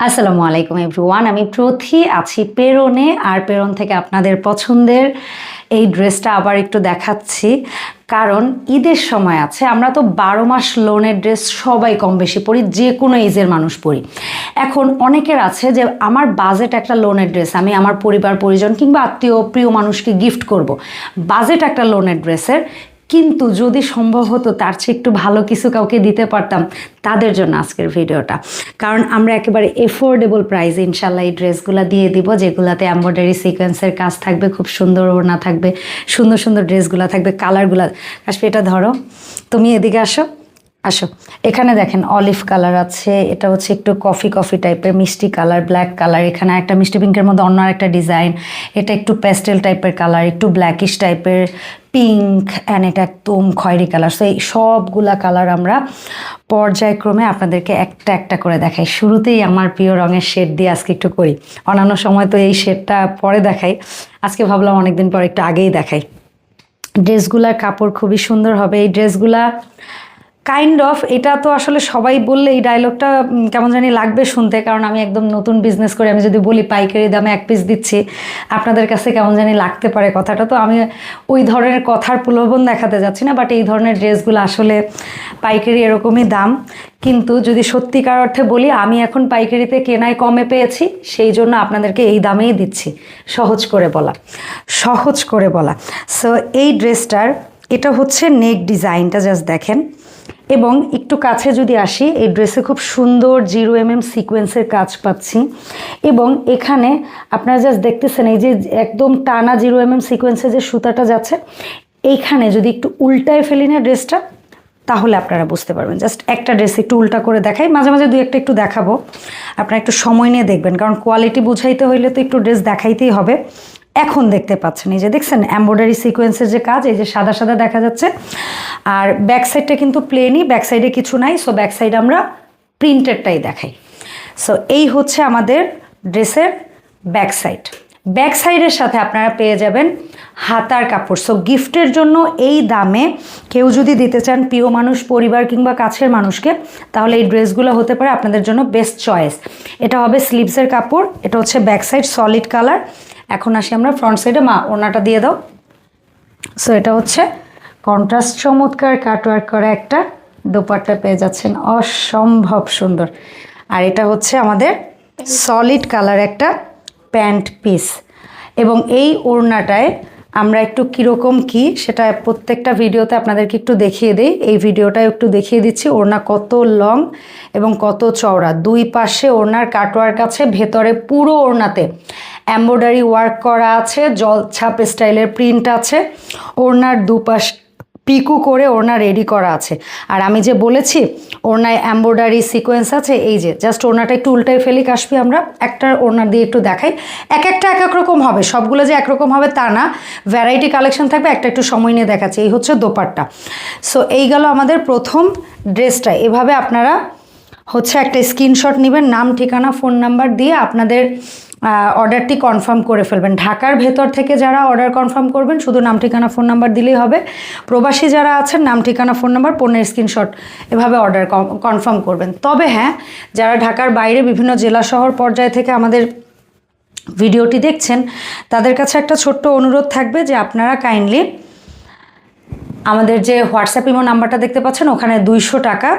আসসালামু আলাইকুম এভরিওয়ান। আমি প্রথি আছি পেরনে, আর পেরন থেকে আপনাদের পছন্দের এই ড্রেসটা আবার একটু দেখাচ্ছি, কারণ ঈদের সময় আছে। আমরা তো 12 মাস লোনের ড্রেস সবাই কম বেশি পরি, যে কোনো এজের মানুষ পরি। এখন অনেকের আছে যে আমার বাজেট একটা লোনের ড্রেস, আমি আমার পরিবার পরিজন কিংবা আত্মীয় প্রিয় মানুষকে গিফট করব, বাজেট একটা লোনের ড্রেসের, কিন্তু যদি সম্ভব হতো তার চেয়ে একটু ভালো কিছু কাউকে দিতে পারতাম, তাদের জন্য আজকের ভিডিওটা। কারণ আমরা একেবারে এফোর্ডেবল প্রাইসে ইনশাল্লাহ এই ড্রেসগুলো দিয়ে দিব, যেগুলোতে এমব্রয়ডারি সিকোয়েন্সের কাজ থাকবে, খুব সুন্দর ওড়না থাকবে, সুন্দর সুন্দর ড্রেসগুলো থাকবে, কালারগুলো। আসলে এটা ধরো, তুমি এদিকে আসো, আসো। এখানে দেখেন অলিভ কালার আছে, এটা হচ্ছে একটু কফি কফি টাইপের মিষ্টি কালার, ব্ল্যাক কালার। এখানে একটা মিষ্টি পিঙ্কের মধ্যে অন্য একটা ডিজাইন, এটা একটু প্যাস্টেল টাইপের কালার, একটু ব্ল্যাকিশ টাইপের পিঙ্ক, অ্যান্ড এটা একদম খয়েরি কালার। সো এই সবগুলা কালার আমরা পর্যায়ক্রমে আপনাদেরকে একটা একটা করে দেখাই। শুরুতেই আমার প্রিয় রঙের শেড দিয়ে আজকে একটু করি। অন্যান্য সময় তো এই শেডটা পরে দেখাই, আজকে ভাবলাম অনেকদিন পর একটু আগেই দেখাই। ড্রেসগুলার কাপড় খুবই সুন্দর হবে। এই ড্রেসগুলা কাইন্ড অফ, এটা তো আসলে সবাই বললে এই ডায়লগটা কেমন জানি লাগবে শুনতে, কারণ আমি একদম নতুন বিজনেস করে আমি যদি বলি পাইকারি দামে এক পিস দিচ্ছি, আপনাদের কাছে কেমন জানি লাগতে পারে কথাটা। তো আমি ওই ধরনের কথার প্রলোভন দেখাতে যাচ্ছি না, বাট এই ধরনের ড্রেসগুলো আসলে পাইকারি এরকমই দাম। কিন্তু যদি সত্যিকার অর্থে বলি, আমি এখন পাইকারিতে কেনায় কমে পেয়েছি, সেই জন্য আপনাদেরকে এই দামেই দিচ্ছি। সহজ করে বলা, সহজ করে বলা। সো এই ড্রেসটার এটা হচ্ছে নেক ডিজাইনটা, জাস্ট দেখেন। এবং একটু কাছে যদি আসি, এই ড্রেসে খুব সুন্দর 0mm সিকোয়েন্সের কাজ পাচ্ছি। এবং এখানে আপনারা জাস্ট দেখতেছেন, এই যে একদম টানা 0mm সিকোয়েন্সের যে সুতাটা যাচ্ছে, এইখানে যদি একটু উল্টায় ফেলি না ড্রেসটা, তাহলে আপনারা বুঝতে পারবেন। জাস্ট একটা ড্রেস একটু উল্টা করে দেখাই, মাঝে মাঝে দুই একটা একটু দেখাবো, আপনারা একটু সময় নিয়ে দেখবেন, কারণ কোয়ালিটি বুঝাইতে হইলে তো একটু ড্রেস দেখাইতেই হবে। এখন দেখতে পাচ্ছেন, এই যে দেখছেন এমব্রয়ডারি সিকোয়েন্সের যে কাজ, এই যে সাদা সাদা দেখা যাচ্ছে। আর ব্যাক সাইডটা কিন্তু প্লেনই, ব্যাক সাইডে কিছু নাই। সো ব্যাক সাইড আমরা প্রিন্টেডটাই দেখাই। সো এই হচ্ছে আমাদের ড্রেসের ব্যাক সাইড। ব্যাক সাইডের সাথে আপনারা পেয়ে যাবেন হাতার কাপড়। সো গিফটের জন্য এই দামে কেউ যদি দিতে চান প্রিয় মানুষ, পরিবার কিংবা কাছের মানুষকে, তাহলে এই ড্রেসগুলো হতে পারে আপনাদের জন্য বেস্ট চয়েস। এটা হবে স্লিভসের কাপড়, এটা হচ্ছে ব্যাক সাইড সলিড কালার। এখন আসি আমরা ফ্রন্ট সাইডে, মা ওড়নাটা দিয়ে দাও। সো এটা হচ্ছে কন্ট্রাস্ট চমৎকার কাটওয়ার্ক করা একটা দোপাট্টা পেয়ে যাচ্ছেন, অসম্ভব সুন্দর। আর এটা হচ্ছে আমাদের সলিড কালার একটা প্যান্ট পিস। এবং এই ওড়নাটায় আমরা একটু কীরকম কি সেটা প্রত্যেকটা ভিডিওতে আপনাদেরকে একটু দেখিয়ে দিই। এই ভিডিওটায় একটু দেখিয়ে দিচ্ছি ওড়না কত লং এবং কত চওড়া। দুই পাশে ওড়নার কাটওয়ার্ক আছে, ভেতরে পুরো ওড়নাতে এমব্রয়ডারি ওয়ার্ক করা আছে, জলছাপ স্টাইলের প্রিন্ট আছে, ওড়নার দুপাশ পিকু করে ওড়না রেডি করা আছে। আর আমি যে বলেছি ওড়নায় এমব্রয়ডারি সিকোয়েন্স আছে, এই যে জাস্ট ওড়নাটা একটু উল্টাই ফেলি কাশবি, আমরা একটা ওড়না দিয়ে একটু দেখাই। এক একটা এক এক রকম হবে, সবগুলো যে একরকম হবে তা না, ভ্যারাইটি কালেকশন থাকবে। একটা একটু সময় নিয়ে দেখাচ্ছি। এই হচ্ছে দোপাট্টা। সো এই গেল আমাদের প্রথম ড্রেসটা। এভাবে আপনারা হচ্ছে একটা স্ক্রিনশট নেবেন, নাম ঠিকানা ফোন নাম্বার দিয়ে আপনাদের অর্ডারটি কনফার্ম করে ফেলবেন। ঢাকার ভেতর থেকে যারা অর্ডার কনফার্ম করবেন, শুধু নাম ঠিকানা ফোন নাম্বার দিলেই হবে। প্রবাসী যারা আছেন, নাম ঠিকানা ফোন নাম্বার, পণ্যের স্ক্রিনশট, এভাবে অর্ডার কনফার্ম করবেন। তবে হ্যাঁ, যারা ঢাকার বাইরে বিভিন্ন জেলা শহর পর্যায় থেকে আমাদের ভিডিওটি দেখছেন, তাদের কাছে একটা ছোট্ট অনুরোধ থাকবে যে আপনারা কাইন্ডলি আমাদের যে হোয়াটসঅ্যাপ ইমো নাম্বারটা দেখতে পাচ্ছেন, ওখানে 200 টাকা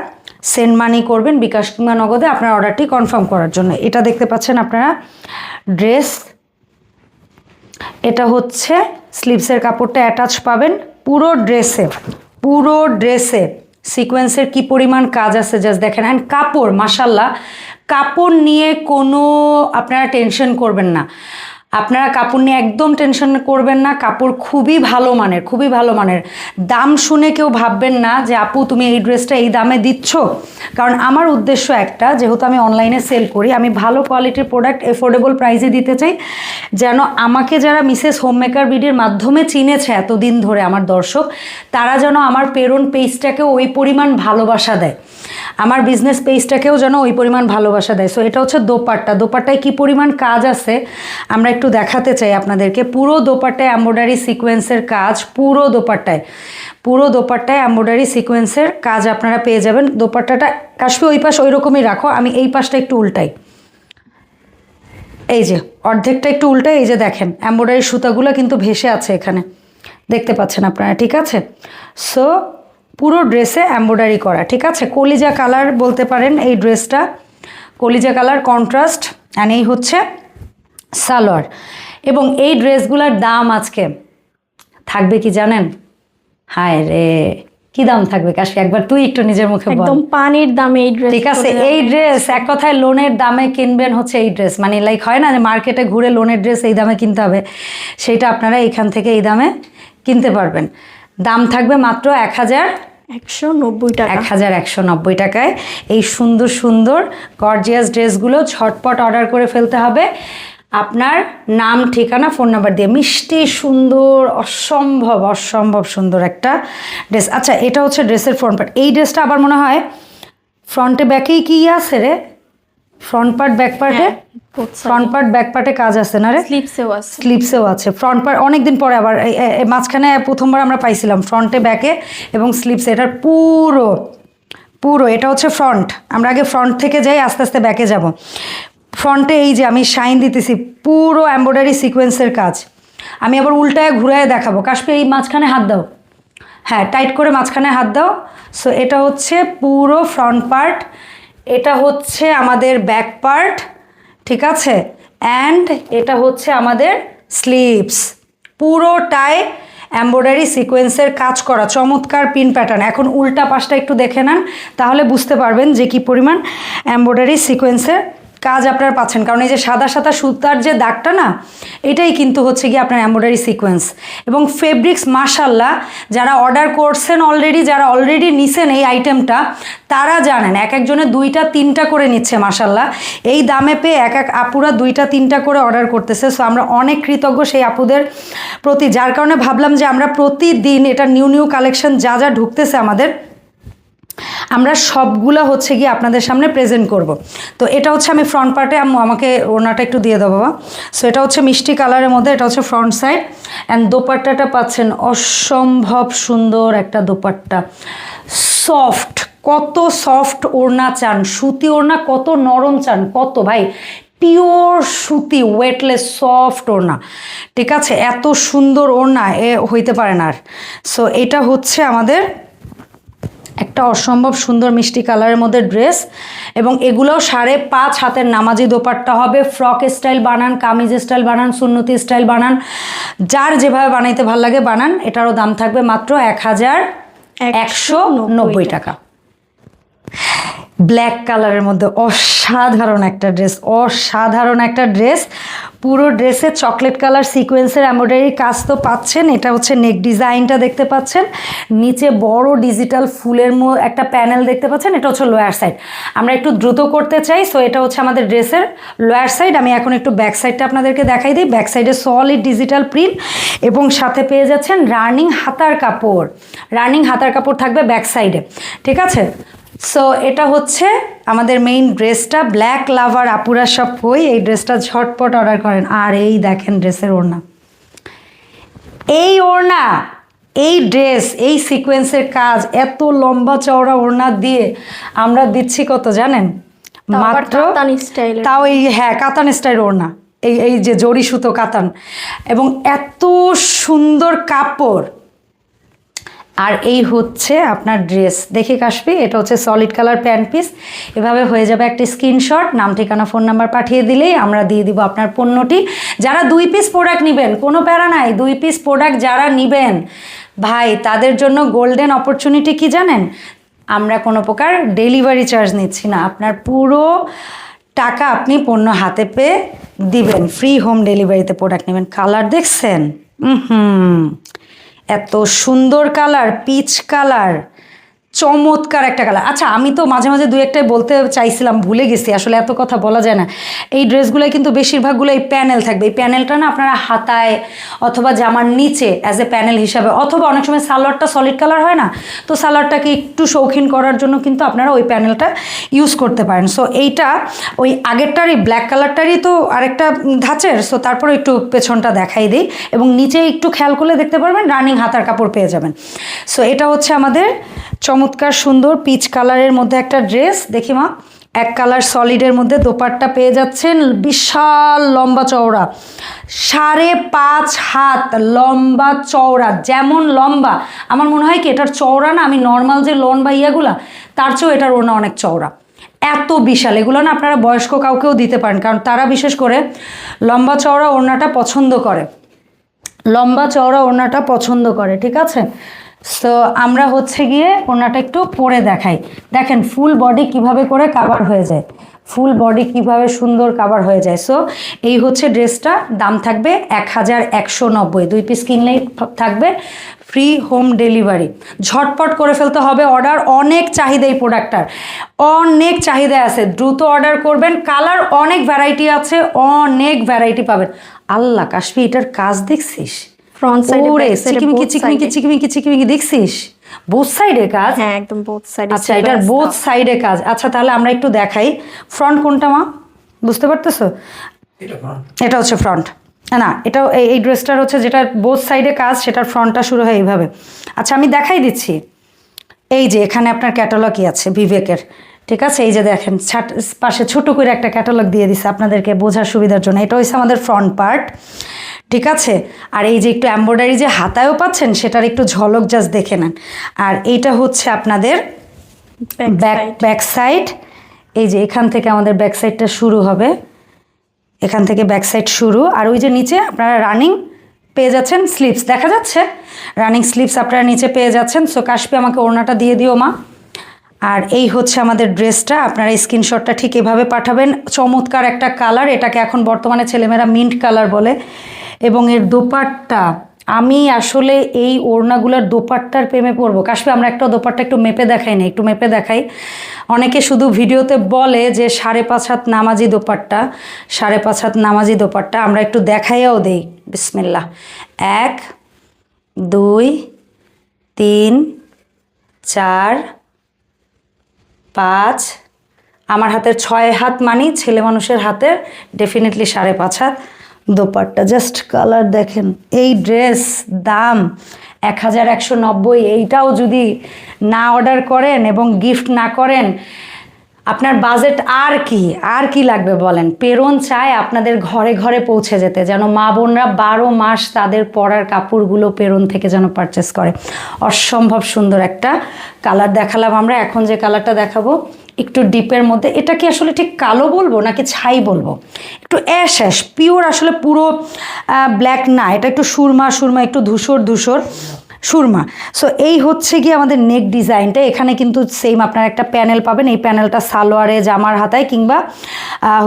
সেন্ড মানি করবেন বিকাশ কিংবা নগদে, আপনার অর্ডারটি কনফার্ম করার জন্য। এটা দেখতে পাচ্ছেন আপনারা ড্রেস, এটা হচ্ছে স্লিভসের কাপড়টা অ্যাটাচ পাবেন পুরো ড্রেসে। পুরো ড্রেসে সিকোয়েন্সের কি পরিমাণ কাজ আছে জাস্ট দেখেন। অ্যান্ড কাপড় মাশাল্লাহ, কাপড় নিয়ে কোনো আপনারা টেনশন করবেন না, আপনারা কাপড় নিয়ে একদম টেনশন করবেন না। কাপড় খুবই ভালো মানের, খুবই ভালো মানের। দাম শুনে কেউ ভাববেন না যে আপু তুমি এই ড্রেসটা এই দামে দিচ্ছ, কারণ আমার উদ্দেশ্য একটা, যেহেতু আমি অনলাইনে সেল করি, আমি ভালো কোয়ালিটির প্রোডাক্ট এফোর্ডেবল প্রাইসে দিতে চাই, যেন আমাকে যারা মিসেস হোমমেকার ভিডিওর মাধ্যমে চিনেছে এতদিন ধরে আমার দর্শক, তারা যেন আমার প্রেরণ পেজটাকেও ওই পরিমাণ ভালোবাসা দেয়, আমার বিজনেস পেজটাকেও যেন ওই পরিমাণ ভালোবাসা দেয়। সো এটা হচ্ছে দোপাট্টা। দোপাট্টায় কী পরিমাণ কাজ আছে আমরা একটু দেখাতে চাই আপনাদেরকে। পুরো দোপাট্টায় এমব্রয়ডারি সিকোয়েন্সের কাজ, পুরো দোপাট্টায় এমব্রয়ডারি সিকোয়েন্সের কাজ আপনারা পেয়ে যাবেন। দোপাট্টাটা কাশ্মীর ওই পাশ ওই রকমই রাখো, আমি এই পাশটা একটু উল্টাই, এই যে অর্ধেকটা একটু উল্টে, এই যে দেখেন এমব্রয়ডারি সুতাগুলো কিন্তু ভেসে আছে এখানে, দেখতে পাচ্ছেন আপনারা, ঠিক আছে। সো পুরো ড্রেসে এমব্রয়ডারি করা, ঠিক আছে। কলিজা কালার বলতে পারেন এই ড্রেসটা, কলিজা কালার কন্ট্রাস্ট। অ্যান্ড এই হচ্ছে সালোয়ার। এবং এই ড্রেসগুলোর দাম আজকে থাকবে কি জানেন? হায় রে, কি দাম থাকবে কাশি? একবার তুই একটু নিজের মুখে বল। একদম পানির দামে এই ড্রেস, ঠিক আছে। এই ড্রেস এক কথায় লোনের দামে কিনবেন হচ্ছে এই ড্রেস, মানে লাইক হয় না যে মার্কেটে ঘুরে লোনের ড্রেস এই দামে কিনতে হবে, সেইটা আপনারা এখান থেকে এই দামে কিনতে পারবেন। দাম থাকবে মাত্র 1190 টাকা, 1190 টাকায় এই সুন্দর সুন্দর গর্জিয়াস ড্রেসগুলো ঝটপট অর্ডার করে ফেলতে হবে আপনার নাম, ঠিকানা, ফোন নাম্বার দিয়ে। মিষ্টি সুন্দর, অসম্ভব অসম্ভব সুন্দর একটা ড্রেস। আচ্ছা, এটা হচ্ছে ড্রেসের ফ্রন্ট পার্ট। এই ড্রেসটা আবার মনে হয় ফ্রন্টে ব্যাকেই কি আছে রে? ফ্রন্ট পার্ট ব্যাক পার্টে, ফ্রন্ট পার্ট ব্যাক পার্টে কাজ আছে না রে? স্লিপসেও আছে, স্লিপসেও আছে। ফ্রন্ট পার্ট অনেকদিন পরে আবার মাঝখানে প্রথমবার আমরা পাইছিলাম ফ্রন্টে ব্যাকে এবং স্লিপসে। এটার পুরো পুরো এটা হচ্ছে ফ্রন্ট। আমরা আগে ফ্রন্ট থেকে যাই, আস্তে আস্তে ব্যাকে যাব। ফ্রন্টে এই যে আমি শাইন দিতেছি, পুরো এমব্রয়ডারি সিকোয়েন্সের কাজ। আমি আবার উল্টায় ঘুরায় দেখাবো। কাশপি এই মাঝখানে হাত দাও, হ্যাঁ টাইট করে মাঝখানে হাত দাও। সো এটা হচ্ছে পুরো ফ্রন্ট পার্ট, এটা হচ্ছে আমাদের ব্যাক পার্ট, ঠিক আছে। অ্যান্ড এটা হচ্ছে আমাদের স্লিভস, পুরোটাই এমব্রয়ডারি সিকোয়েন্সের কাজ করা, চমৎকার পিন প্যাটার্ন। এখন উল্টা পাশটা একটু দেখে নেন, তাহলে বুঝতে পারবেন যে কি পরিমাণ এমব্রয়ডারি সিকোয়েন্সের কাজ আপনারা পাচ্ছেন। কারণ এই যে সাদা সাদা সুতার যে দাগটা না, এটাই কিন্তু হচ্ছে কি আপনার এমব্রয়ডারি সিকোয়েন্স। এবং ফেব্রিক্স মাশাল্লাহ, যারা অর্ডার করছেন অলরেডি, যারা অলরেডি নিছেন এই আইটেমটা, তারা জানেন এক একজনে 2টা 3টা করে নিচ্ছে মাশাল্লাহ। এই দামে পেয়ে এক এক আপুরা 2টা 3টা করে অর্ডার করতেছে। সো আমরা অনেক কৃতজ্ঞ সেই আপুদের প্রতি, যার কারণে ভাবলাম যে আমরা প্রতিদিন এটা নিউ নিউ কালেকশন যা যা ঢুকতেছে আমাদের, আমরা সবগুলো হচ্ছে গিয়ে আপনাদের সামনে প্রেজেন্ট করব। তো এটা হচ্ছে আমি ফ্রন্ট পার্টে, আমাকে ওনাটা একটু দিয়ে দাও বাবা। সো এটা হচ্ছে মিষ্টি কালারের মধ্যে, এটা হচ্ছে ফ্রন্ট সাইড। অ্যান্ড দোপাট্টাটা পাচ্ছেন অসম্ভব সুন্দর একটা দোপাট্টা, সফট, কত সফট ওড়না চান, সুতি ওড়না কত নরম চান, কত ভাই পিওর সুতি, ওয়েটলেস সফট ওড়না, ঠিক আছে। এত সুন্দর ওড়না এ হইতে পারে না আর। সো এটা হচ্ছে আমাদের একটা অসম্ভব সুন্দর মিষ্টি কালারের মধ্যে ড্রেস। এবং এগুলোও 5.5 হাতের নামাজি দোপাট্টা হবে। ফ্রক স্টাইল বানান, কামিজ স্টাইল বানান, সুন্নতি স্টাইল বানান, যার যেভাবে বানাইতে ভালো লাগে বানান। এটারও দাম থাকবে মাত্র 1190 টাকা। ব্ল্যাক কালারের মধ্যে অসাধারণ একটা ড্রেস, অসাধারণ একটা ড্রেস। পুরো ড্রেসে চকলেট কালার সিকোয়েন্সের এমব্রয়ডারি কাজ তো পাচ্ছেন। এটা হচ্ছে নেক ডিজাইনটা দেখতে পাচ্ছেন, নিচে বড় ডিজিটাল ফুলের একটা প্যানেল দেখতে পাচ্ছেন। এটা হচ্ছে লোয়ার সাইড। আমরা একটু দ্রুত করতে চাই, সো এটা হচ্ছে আমাদের ড্রেসের লোয়ার সাইড। আমি এখন একটু ব্যাক সাইডটা আপনাদেরকে দেখাই দিই। ব্যাক সাইডে সলিড ডিজিটাল প্রিন্ট এবং সাথে পেয়ে যাচ্ছেন রানিং হাতার কাপড়। রানিং হাতার কাপড় থাকবে ব্যাক সাইডে, ঠিক আছে। সো এটা হচ্ছে আমাদের মেইন ড্রেসটা। ব্ল্যাক লাভার আপুরা সব কই এই ড্রেসটা ঝটপট অর্ডার করেন। আর এই দেখেন ড্রেসের ওড়না, এই ওড়না, এই ড্রেস, এই সিকোয়েন্সের কাজ, এত লম্বা চওড়া ওড়না দিয়ে আমরা দিচ্ছি কত জানেন? মাত্র, তাও এই হ্যাঁ কাতান স্টাইল ওড়না, এই যে জরি সুতো কাতান, এবং এত সুন্দর কাপড়। আর এই হচ্ছে আপনার ড্রেস। দেখে কাশবি, এটা হচ্ছে সলিড কালার প্যান্ট পিস। এভাবে হয়ে যাবে একটা স্ক্রিনশট, নাম ঠিকানা ফোন নাম্বার পাঠিয়ে দিলেই আমরা দিয়ে দিব আপনার পণ্যটি। যারা 2 পিস প্রোডাক্ট নেবেন, কোনো প্যারা নাই, 2 পিস প্রোডাক্ট যারা নেবেন ভাই, তাদের জন্য গোল্ডেন অপরচুনিটি কি জানেন? আমরা কোনো প্রকার ডেলিভারি চার্জ নিচ্ছি না। আপনার পুরো টাকা আপনি পণ্য হাতে পেয়ে দিবেন, ফ্রি হোম ডেলিভারিতে প্রোডাক্ট নেবেন। কালার দেখছেন? এত সুন্দর কালার, পিচ কালার, চমৎকার একটা কালার। আচ্ছা, আমি তো মাঝে মাঝে 2-1টাই বলতে চাইছিলাম, ভুলে গেছি, আসলে এত কথা বলা যায় না। এই ড্রেসগুলোয় কিন্তু বেশিরভাগগুলো এই প্যানেল থাকবে। এই প্যানেলটা না আপনারা হাতায় অথবা জামার নিচে অ্যাজ এ প্যানেল হিসাবে, অথবা অনেক সময় সালোয়ারটা সলিড কালার হয় না, তো সালোয়ারটাকে একটু শৌখিন করার জন্য কিন্তু আপনারা ওই প্যানেলটা ইউজ করতে পারেন। সো এইটা ওই আগেরটারই ব্ল্যাক কালারটারই তো আরেকটা ধাঁচের। সো তারপরে একটু পেছনটা দেখাই দিই, এবং নিচে একটু খেয়াল করলে দেখতে পারবেন রানিং হাতার কাপড় পেয়ে যাবেন। সো এটা হচ্ছে আমাদের চমৎকার সুন্দর পিচ কালারের মধ্যে একটা ড্রেস। দেখি মা, এক কালার সলিডের মধ্যে দোপাট্টা পেয়ে যাচ্ছেন বিশাল লম্বা চওড়া, 5.5 হাত লম্বা চওড়া। যেমন লম্বা আমার মনে হয় কি এটার চওড়া না, আমি নর্মাল যে লন বা ইয়াগুলা তার চেয়েও এটার ওড়না অনেক চওড়া, এত বিশাল। এগুলো না আপনারা বয়স্ক কাউকেও দিতে পারেন, কারণ তারা বিশেষ করে লম্বা চওড়া ওড়নাটা পছন্দ করে, লম্বা চওড়া ওড়নাটা পছন্দ করে। ঠিক আছে, সো আমরা হচ্ছে গিয়ে ওড়নাটা একটু পরে দেখাই। দেখেন ফুল বডি কিভাবে করে কাভার হয়ে যায়, ফুল বডি কিভাবে সুন্দর কাভার হয়ে যায়। সো এই হচ্ছে ড্রেসটা, দাম থাকবে 1190। 2 পিস কিনলেই থাকবে ফ্রি হোম ডেলিভারি। ঝটপট করে ফেলতে হবে অর্ডার, অনেক চাহিদা এই প্রোডাক্টটার, অনেক চাহিদা আছে, দ্রুত অর্ডার করবেন। কালার অনেক ভ্যারাইটি আছে, অনেক ভ্যারাইটি পাবেন। আল্লাহ কাশফি, এটার কাজ দেখছিস? ফ্রন্ট সাইডে ওরে চিকমিকি দেখছিস? বোথ সাইডে কাজ? হ্যাঁ একদম বোথ সাইডে। আচ্ছা, এটার বোথ সাইডে কাজ। আচ্ছা তাহলে আমরা একটু দেখাই ফ্রন্ট কোনটা মা, বুঝতে পারতেছো? এটা হচ্ছে ফ্রন্ট না, এটা এই ড্রেসটার হচ্ছে যেটা বোথ সাইডে কাজ, সেটার ফ্রন্টটা শুরু হয় এইভাবে। আচ্ছা আমি দেখাই দিচ্ছি, এই যে এখানে আপনার ক্যাটালগই আছে বিবেকের। ঠিক আছে, এই যে দেখেন পাশে ছোট করে একটা ক্যাটালগ দিয়ে দিছে আপনাদেরকে বোঝার সুবিধার জন্য। এটা হচ্ছে আমাদের ফ্রন্ট পার্ট। ঠিক আছে, আর এই যে একটু এমব্রয়ডারি যে হাতায়ও পাচ্ছেন সেটার একটু ঝলক জাস্ট দেখে নেন। আর এইটা হচ্ছে আপনাদের ব্যাক সাইড। এই যে এখান থেকে আমাদের ব্যাক সাইডটা শুরু হবে, এখান থেকে ব্যাক সাইড শুরু। আর ওই যে নিচে আপনারা রানিং পেয়ে যাচ্ছেন স্লিপস, দেখা যাচ্ছে রানিং স্লিপস আপনারা নিচে পেয়ে যাচ্ছেন। সো কাশপি আমাকে ওড়নাটা দিয়ে দিও মা। আর এই হচ্ছে আমাদের ড্রেসটা, আপনারা স্ক্রিনশটটা ঠিক এভাবে পাঠাবেন। চমৎকার একটা কালার, এটাকে এখন বর্তমানে ছেলেমেয়েরা মিন্ট কালার বলে। এবং এর দোপাট্টা, আমি আসলে এই ওড়নাগুলোর দোপাট্টার প্রেমে পড়বো। কাশপি আমরা একটা দোপাট্টা একটু মেপে দেখাই না, একটু মেপে দেখাই। অনেকে শুধু ভিডিওতে বলে যে 5.5 হাত নামাজি দোপাট্টা, 5.5 হাত নামাজি দোপাট্টা, আমরা একটু দেখাইয়াও দেই। বিসমিল্লাহ। 1 2 3 4 5, আমার হাতের 6 হাত মানি ছেলে মানুষের হাতের ডেফিনেটলি 5.5 হাত দোপাট্টা। জাস্ট কালার দেখেন। এই ড্রেস দাম 1190। এইটাও যদি না অর্ডার করেন এবং গিফট না করেন, আপনার বাজেট আর কি লাগবে বলেন? প্রেরণ চায় আপনাদের ঘরে ঘরে পৌঁছে যেতে, যেন মা বোনরা 12 মাস তাদের পরার কাপড়গুলো প্রেরণ থেকে যেন পারচেস করে। অসম্ভব সুন্দর একটা কালার দেখালাম আমরা। এখন যে কালারটা দেখাবো একটু ডিপের মধ্যে, এটা কি আসলে ঠিক কালো বলবো নাকি ছাই বলবো? একটু অ্যাশ পিওর, আসলে পুরো ব্ল্যাক না, এটা একটু সুরমা একটু ধূসর সুরমা। সো এই হচ্ছে গিয়ে আমাদের নেক ডিজাইনটা। এখানে কিন্তু সেম আপনারা একটা প্যানেল পাবেন। এই প্যানেলটা সালোয়ারে, জামার হাতায় কিংবা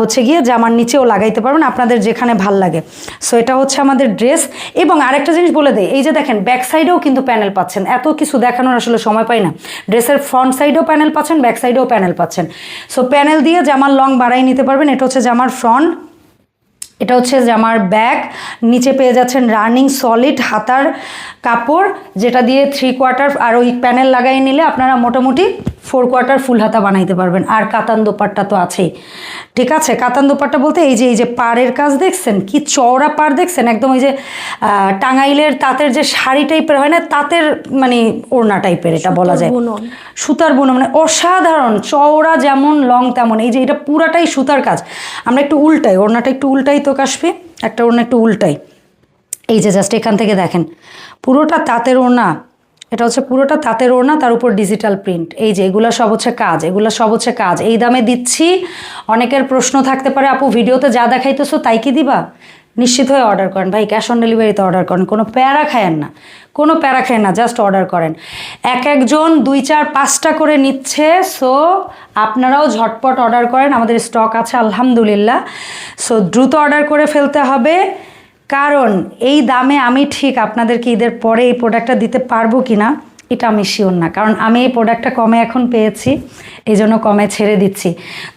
হচ্ছে গিয়ে জামার নিচেও লাগাইতে পারবেন, আপনাদের যেখানে ভাল লাগে। সো এটা হচ্ছে আমাদের ড্রেস। এবং আরেকটা জিনিস বলে দেয়, এই যে দেখেন ব্যাক সাইডেও কিন্তু প্যানেল পাচ্ছেন। এত কিছু দেখানোর আসলে সময় পাই না। ড্রেসের ফ্রন্ট সাইডেও প্যানেল পাচ্ছেন, ব্যাক সাইডেও প্যানেল পাচ্ছেন। সো প্যানেল দিয়ে জামার লং বাড়াই নিতে পারবেন। এটা হচ্ছে জামার ফ্রন্ট, এটা হচ্ছে জামার ব্যাক। নিচে পেয়ে যাচ্ছেন রানিং সলিড হাতার কাপড়, যেটা দিয়ে 3/4 আর ওই প্যানেল লাগাই নিলে আপনারা মোটামুটি 4/4 ফুল হাতা বানাইতে পারবেন। আর কাতান দোপাট্টা তো আছেই। ঠিক আছে, কাতান দোপাট্টা বলতে এই যে পাড়ের কাজ দেখছেন, কি চওড়া পাড় দেখছেন, একদম ওই যে টাঙ্গাইলের তাঁতের যে শাড়ি টাইপের হয় না, তাঁতের মানে ওড়না টাইপের এটা বলা যায়, সুতার বুনো, মানে অসাধারণ চওড়া, যেমন লং তেমন। এই যে এটা পুরাটাই সুতার কাজ। আমরা একটু উল্টাই ওড়নাটা, একটু উল্টাই তো কাশফি, একটা ওড়না একটু উল্টাই। এই যে জাস্ট এখান থেকে দেখেন পুরোটা তাঁতের ওড়না, এটা হচ্ছে পুরোটা তাঁতের ওড়না, তার উপর ডিজিটাল প্রিন্ট। এই যে এগুলো সব হচ্ছে কাজ, এগুলো সব হচ্ছে কাজ। এই দামে দিচ্ছি। অনেকের প্রশ্ন থাকতে পারে, আপু ভিডিওতে যা দেখাইতেছো তাই কি দিবা? নিশ্চিত হয়ে অর্ডার করেন ভাই, ক্যাশ অন ডেলিভারিতে অর্ডার করেন, কোনো প্যারা খায়েন না, কোনো প্যারা খায়েন না, জাস্ট অর্ডার করেন। একজন 2 4 5টা করে নিচ্ছে। সো আপনারাও ঝটপট অর্ডার করেন, আমাদের স্টক আছে আলহামদুলিল্লাহ। সো দ্রুত অর্ডার করে ফেলতে হবে, কারণ এই দামে আমি ঠিক আপনাদেরকে ঈদের পরে এই প্রোডাক্টটা দিতে পারবো কি না এটা আমি শিওর না, কারণ আমি এই প্রোডাক্টটা কমে এখন পেয়েছি, এই জন্য কমে ছেড়ে দিচ্ছি।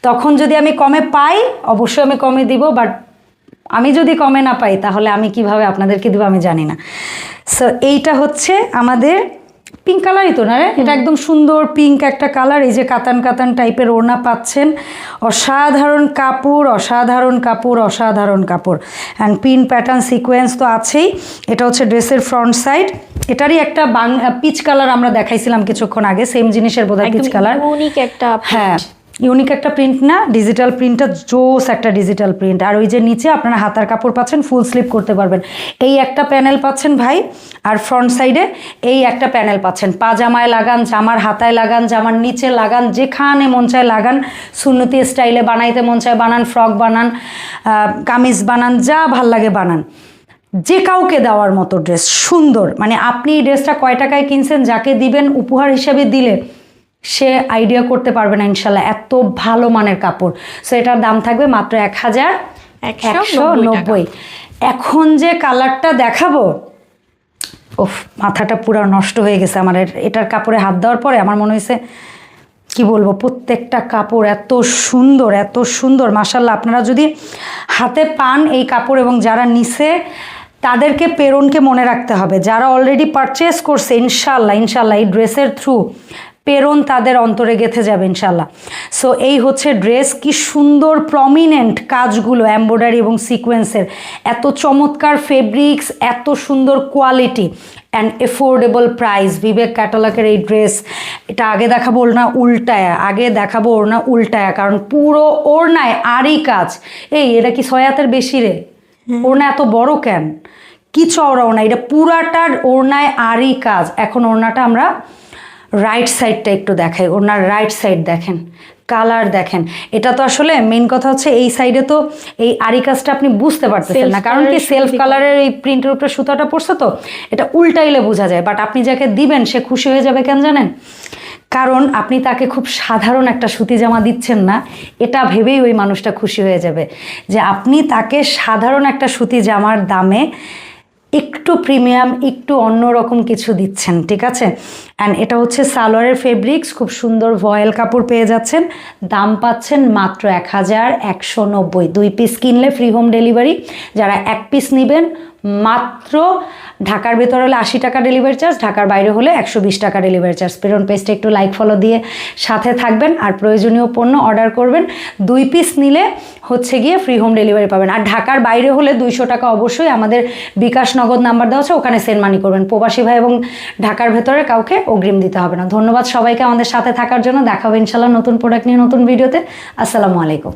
তখন যদি আমি কমে পাই অবশ্যই আমি কমে দিব, বাট আমি যদি কমে না পাই তাহলে আমি কিভাবে আপনাদেরকে দিব আমি জানি না। সো এইটা হচ্ছে আমাদের পিঙ্ক কালারই তো না রে, এটা একদম সুন্দর পিঙ্ক একটা কালার। এই যে কাতান টাইপের ওড়না পাচ্ছেন, অসাধারণ কাপড়, অসাধারণ কাপড়, অসাধারণ কাপড়। অ্যান্ড পিন প্যাটার্ন সিকোয়েন্স তো আছেই। এটা হচ্ছে ড্রেসের ফ্রন্ট সাইড। এটারই একটা পিচ কালার আমরা দেখাইছিলাম কিছুক্ষণ আগে, সেম জিনিসের বোধহয় পিচ কালার। ইউনিক একটা, হ্যাঁ ইউনিক একটা প্রিন্ট না, ডিজিটাল প্রিন্টটা জোস একটা ডিজিটাল প্রিন্ট। আর ওই যে নিচে আপনারা হাতার কাপড় পাচ্ছেন, ফুল স্লিভ করতে পারবেন। এই একটা প্যানেল পাচ্ছেন ভাই, আর ফ্রন্ট সাইডে এই একটা প্যানেল পাচ্ছেন। পাজামায় লাগান, জামার হাতায় লাগান, জামার নিচে লাগান, যেখানে মন চায় লাগান। সুন্নতি স্টাইলে বানাইতে মন চায় বানান, ফ্রক বানান, কামিজ বানান, যা ভাল লাগে বানান। যে কাউকে দেওয়ার মতো ড্রেস, সুন্দর। মানে আপনি এই ড্রেসটা কয় টাকায় কিনছেন, যাকে দিবেন উপহার হিসেবে দিলে সে আইডিয়া করতে পারবে না ইনশাল্লাহ, এত ভালো মানের কাপড়। সো এটার দাম থাকবে মাত্র 1190। এখন যে কালারটা দেখাবো, ওফ, মাথাটা পুরো নষ্ট হয়ে গেছে আমার। এটার কাপড়ে হাত দেওয়ার পরে আমার মনে হয়েছে, কি বলবো, প্রত্যেকটা কাপড় এত সুন্দর, এত সুন্দর মাশাল্লাহ। আপনারা যদি হাতে পান এই কাপড় এবং যারা নিছে তাদেরকে প্রেরণকে মনে রাখতে হবে। যারা অলরেডি পারচেস করছে ইনশাল্লাহ ইনশাল্লাহ এই ড্রেসের থ্রু প্রেরণ তাদের অন্তরে গেঁথে যাবে ইনশাল্লাহ। সো এই হচ্ছে ড্রেস, কি সুন্দর প্রমিনেন্ট কাজগুলো, এমব্রয়ডারি এবং সিকোয়েন্সের, এত চমৎকার ফেব্রিক্স, এত সুন্দর কোয়ালিটি অ্যান্ড এফোর্ডেবল প্রাইস। বিবেক ক্যাটালগের এই ড্রেস, এটা আগে দেখাবো ওড়না উল্টায়া, ওড়না উল্টায়া, কারণ পুরো ওড়নায় আরই কাজ। এটা কি 6 হাতের বেশি রে? ওড়না এত বড় কেন? কি চওড়া ওড়না, এটা পুরাটার ওড়নায় আরই কাজ। এখন ওড়নাটা আমরা রাইট সাইডটা একটু দেখাই। ওনার রাইট সাইড দেখেন, কালার দেখেন। এটা তো আসলে মেন কথা হচ্ছে এই সাইডে তো এই আরি কাজটা আপনি বুঝতে পারতেছেন না, কারণ কি সেলফ কালারের এই প্রিন্টের উপরে সুতাটা পড়ছে, তো এটা উল্টাইলে বোঝা যায়। বাট আপনি যাকে দিবেন সে খুশি হয়ে যাবে কেন জানেন? কারণ আপনি তাকে খুব সাধারণ একটা সুতি জামা দিচ্ছেন না, এটা ভেবেই ওই মানুষটা খুশি হয়ে যাবে যে আপনি তাকে সাধারণ একটা সুতি জামার দামে একটু প্রিমিয়াম, একটু অন্যরকম কিছু দিচ্ছেন, ঠিক আছে? অ্যান্ড এটা হচ্ছে সালোয়ারের ফেব্রিক্স, খুব সুন্দর ভয়েল কাপড় পেয়ে যাচ্ছেন। দাম পাচ্ছেন মাত্র 1190। 2 পিস কিনলে ফ্রি হোম ডেলিভারি। যারা 1 পিস নেবেন মাত্র ঢাকার ভেতর হলে 80 টাকা ডেলিভারি চার্জ, ঢাকার বাইরে হলে 120 টাকা ডেলিভারি চার্জ। প্রেরণ পেজটা একটু লাইক ফলো দিয়ে সাথে থাকবেন আর প্রয়োজনীয় পণ্য অর্ডার করবেন। 2 পিস নিলে হচ্ছে গিয়ে ফ্রি হোম ডেলিভারি পাবেন। আর ঢাকার বাইরে হলে 200 টাকা অবশ্যই আমাদের বিকাশ নগদ নাম্বার দেওয়া আছে, ওখানে সেন্ড মানি করবেন। প্রবাসী ভাই এবং ঢাকার ভেতরে কাউকে অগ্রিম দিতে হবে না। ধন্যবাদ সবাইকে আমাদের সাথে থাকার জন্য। দেখা হবে ইনশাল্লাহ নতুন প্রোডাক্ট নিয়ে নতুন ভিডিওতে। আসসালামু আলাইকুম।